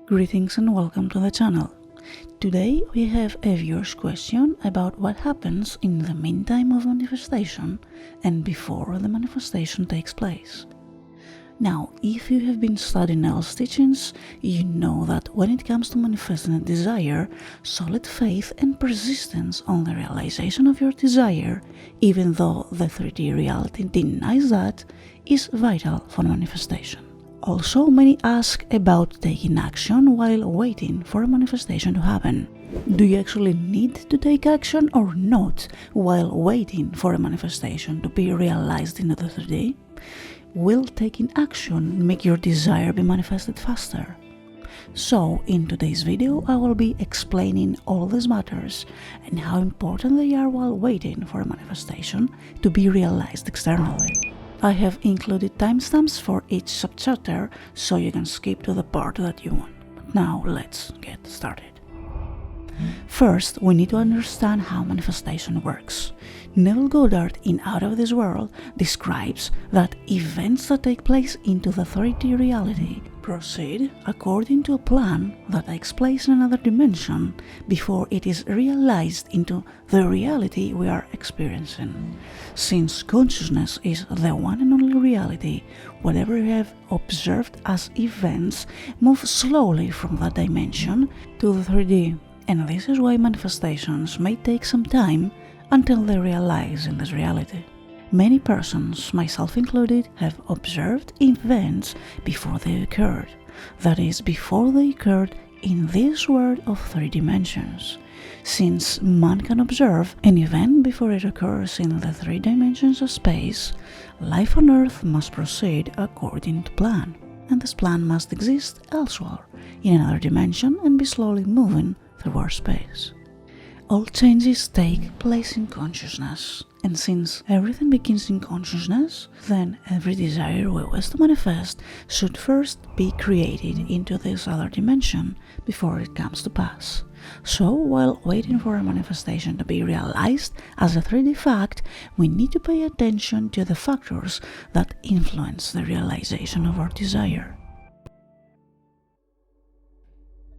Greetings and welcome to the channel. Today we have a viewer's question about what happens in the meantime of manifestation and before the manifestation takes place. Now, if you have been studying Neville's teachings, you know that when it comes to manifesting a desire, solid faith and persistence on the realization of your desire, even though the 3D reality denies that, is vital for manifestation. Also, many ask about taking action while waiting for a manifestation to happen. Do you actually need to take action or not while waiting for a manifestation to be realized in the 3D? Will taking action make your desire be manifested faster? So, in today's video, I will be explaining all these matters and how important they are while waiting for a manifestation to be realized externally. I have included timestamps for each subchapter so you can skip to the part that you want. But now let's get started. First, we need to understand how manifestation works. Neville Goddard in Out of This World describes that events that take place into the 3D reality proceed according to a plan that takes place in another dimension before it is realized into the reality we are experiencing. Since consciousness is the one and only reality, whatever we have observed as events move slowly from that dimension to the 3D. And this is why manifestations may take some time until they realize in this reality. Many persons, myself included, have observed events before they occurred. That is, before they occurred in this world of 3 dimensions. Since man can observe an event before it occurs in the 3 dimensions of space, life on Earth must proceed according to plan. And this plan must exist elsewhere, in another dimension, and be slowly moving through our space. All changes take place in consciousness, and since everything begins in consciousness, then every desire we wish to manifest should first be created into this other dimension before it comes to pass. So, while waiting for a manifestation to be realized as a 3D fact, we need to pay attention to the factors that influence the realization of our desire.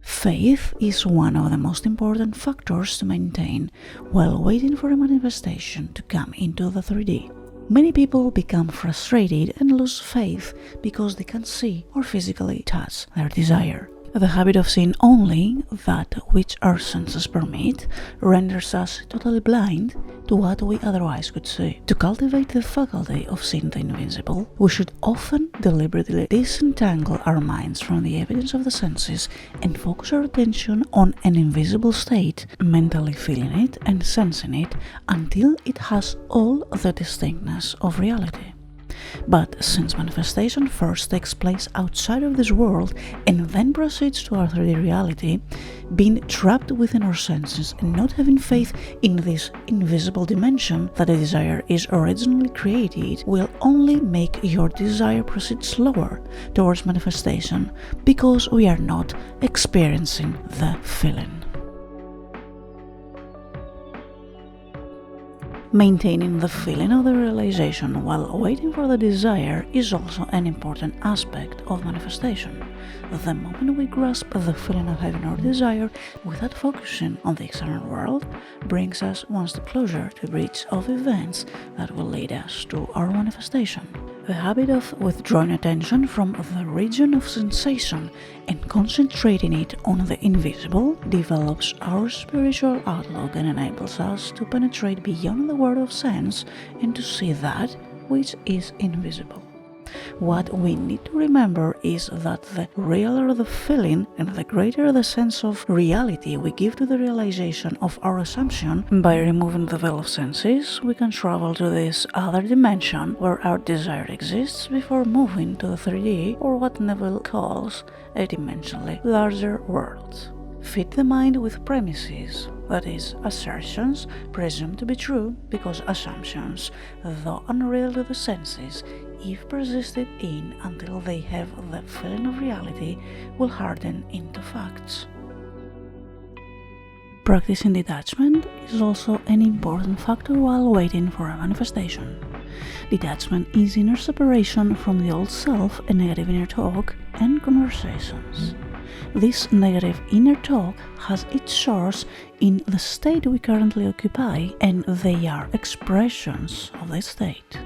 Faith is one of the most important factors to maintain while waiting for a manifestation to come into the 3D. Many people become frustrated and lose faith because they can't see or physically touch their desire. The habit of seeing only that which our senses permit renders us totally blind to what we otherwise could see. To cultivate the faculty of seeing the invisible, we should often deliberately disentangle our minds from the evidence of the senses and focus our attention on an invisible state, mentally feeling it and sensing it until it has all the distinctness of reality. But since manifestation first takes place outside of this world and then proceeds to our 3D reality, being trapped within our senses and not having faith in this invisible dimension that a desire is originally created will only make your desire proceed slower towards manifestation because we are not experiencing the feeling. Maintaining the feeling of the realization while waiting for the desire is also an important aspect of manifestation. The moment we grasp the feeling of having our desire without focusing on the external world brings us one step closer to the reach of events that will lead us to our manifestation. The habit of withdrawing attention from the region of sensation and concentrating it on the invisible develops our spiritual outlook and enables us to penetrate beyond the world of sense and to see that which is invisible. What we need to remember is that the realer the feeling and the greater the sense of reality we give to the realization of our assumption, by removing the veil of senses, we can travel to this other dimension where our desire exists before moving to the 3D, or what Neville calls a dimensionally larger world. Feed the mind with premises, that is, assertions presumed to be true because assumptions, though unreal to the senses, if persisted in until they have the feeling of reality, will harden into facts. Practicing detachment is also an important factor while waiting for a manifestation. Detachment is inner separation from the old self and negative inner talk and conversations. This negative inner talk has its source in the state we currently occupy, and they are expressions of this state.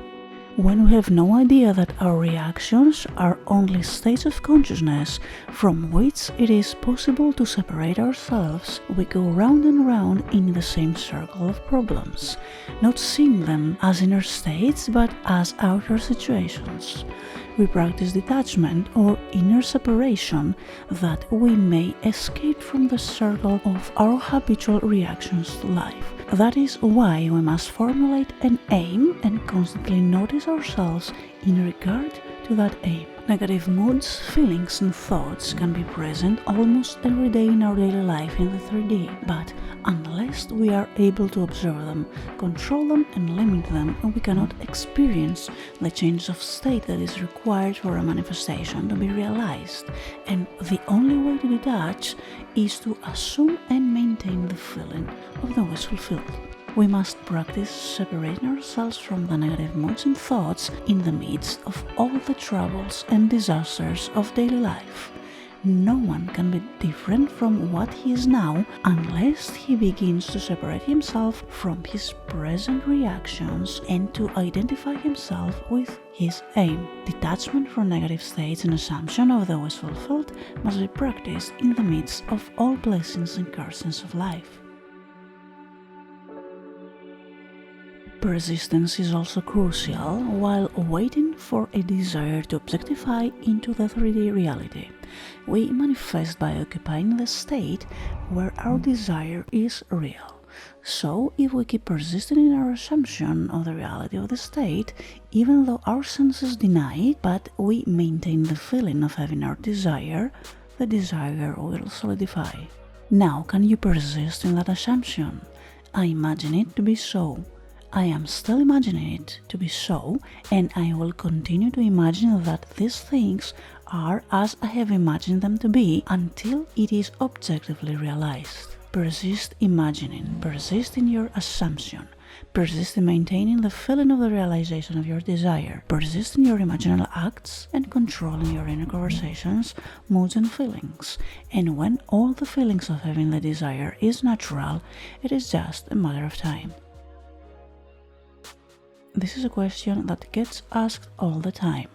When we have no idea that our reactions are only states of consciousness from which it is possible to separate ourselves, we go round and round in the same circle of problems, not seeing them as inner states but as outer situations. We practice detachment or inner separation that we may escape from the circle of our habitual reactions to life. That is why we must formulate an aim and constantly notice ourselves in regard to that aim. Negative moods, feelings and thoughts can be present almost every day in our daily life in the 3D, but unless we are able to observe them, control them and limit them, we cannot experience the change of state that is required for a manifestation to be realized. And the only way to detach is to assume and maintain the feeling of the wish fulfilled. We must practice separating ourselves from the negative moods and thoughts in the midst of all the troubles and disasters of daily life. No one can be different from what he is now unless he begins to separate himself from his present reactions and to identify himself with his aim. Detachment from negative states and assumption of the wish fulfilled must be practiced in the midst of all blessings and curses of life. Persistence is also crucial while waiting for a desire to objectify into the 3D reality. We manifest by occupying the state where our desire is real. So, if we keep persisting in our assumption of the reality of the state, even though our senses deny it, but we maintain the feeling of having our desire, the desire will solidify. Now, can you persist in that assumption? I imagine it to be so. I am still imagining it to be so, and I will continue to imagine that these things are as I have imagined them to be until it is objectively realized. Persist imagining, persist in your assumption, persist in maintaining the feeling of the realization of your desire, persist in your imaginal acts and controlling your inner conversations, moods and feelings. And when all the feelings of having the desire is natural, it is just a matter of time. This is a question that gets asked all the time.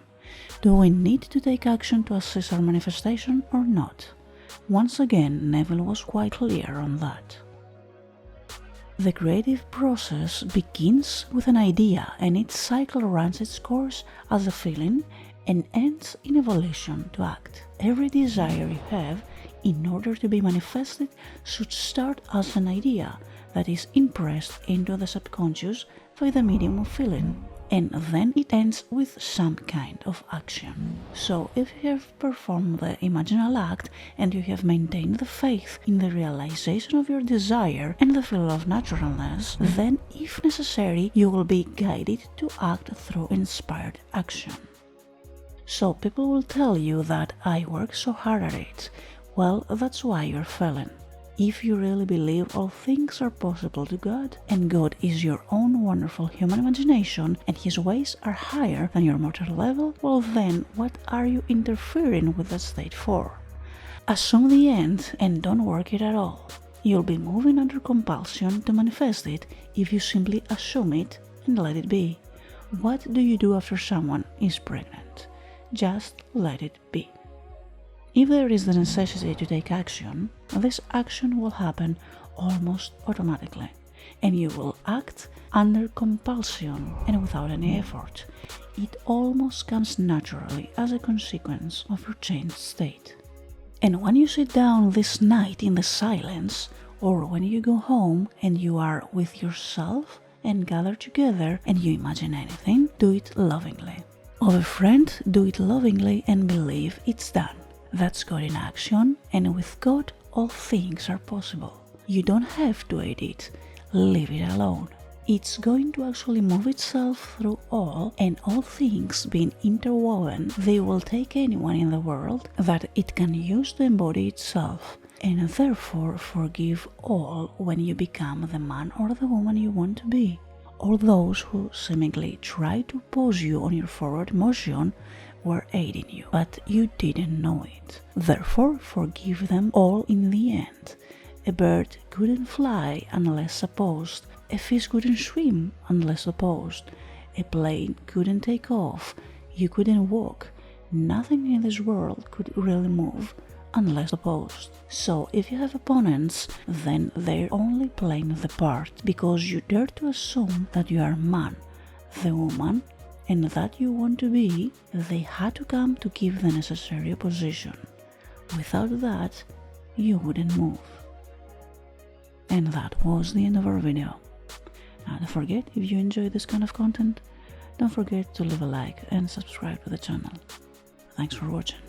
Do we need to take action to assist our manifestation or not? Once again, Neville was quite clear on that. The creative process begins with an idea, and its cycle runs its course as a feeling and ends in evolution to act. Every desire you have, in order to be manifested, should start as an idea that is impressed into the subconscious by the medium of feeling, and then it ends with some kind of action. So if you have performed the imaginal act and you have maintained the faith in the realization of your desire and the feeling of naturalness, then if necessary you will be guided to act through inspired action. So people will tell you that I work so hard at it. Well, that's why you're failing. If you really believe all things are possible to God, and God is your own wonderful human imagination, and His ways are higher than your mortal level, well then, what are you interfering with that state for? Assume the end and don't work it at all. You'll be moving under compulsion to manifest it if you simply assume it and let it be. What do you do after someone is pregnant? Just let it be. If there is the necessity to take action, this action will happen almost automatically, and you will act under compulsion and without any effort. It almost comes naturally as a consequence of your changed state. And when you sit down this night in the silence, or when you go home and you are with yourself and gather together and you imagine anything, do it lovingly. Of a friend, do it lovingly and believe it's done. That's God in action, and with God all things are possible. You don't have to aid it, leave it alone. It's going to actually move itself through all, and all things being interwoven, they will take anyone in the world that it can use to embody itself, and therefore forgive all when you become the man or the woman you want to be. All those who seemingly try to oppose you on your forward motion were aiding you, but you didn't know it. Therefore, forgive them all in the end. A bird couldn't fly unless supposed. A fish couldn't swim unless supposed. A plane couldn't take off. You couldn't walk. Nothing in this world could really move unless opposed. So if you have opponents, then they're only playing the part because you dare to assume that you are man, the woman, and that you want to be. They had to come to give the necessary opposition. Without that, you wouldn't move. And that was the end of our video. Now don't forget, if you enjoy this kind of content, don't forget to leave a like and subscribe to the channel. Thanks for watching.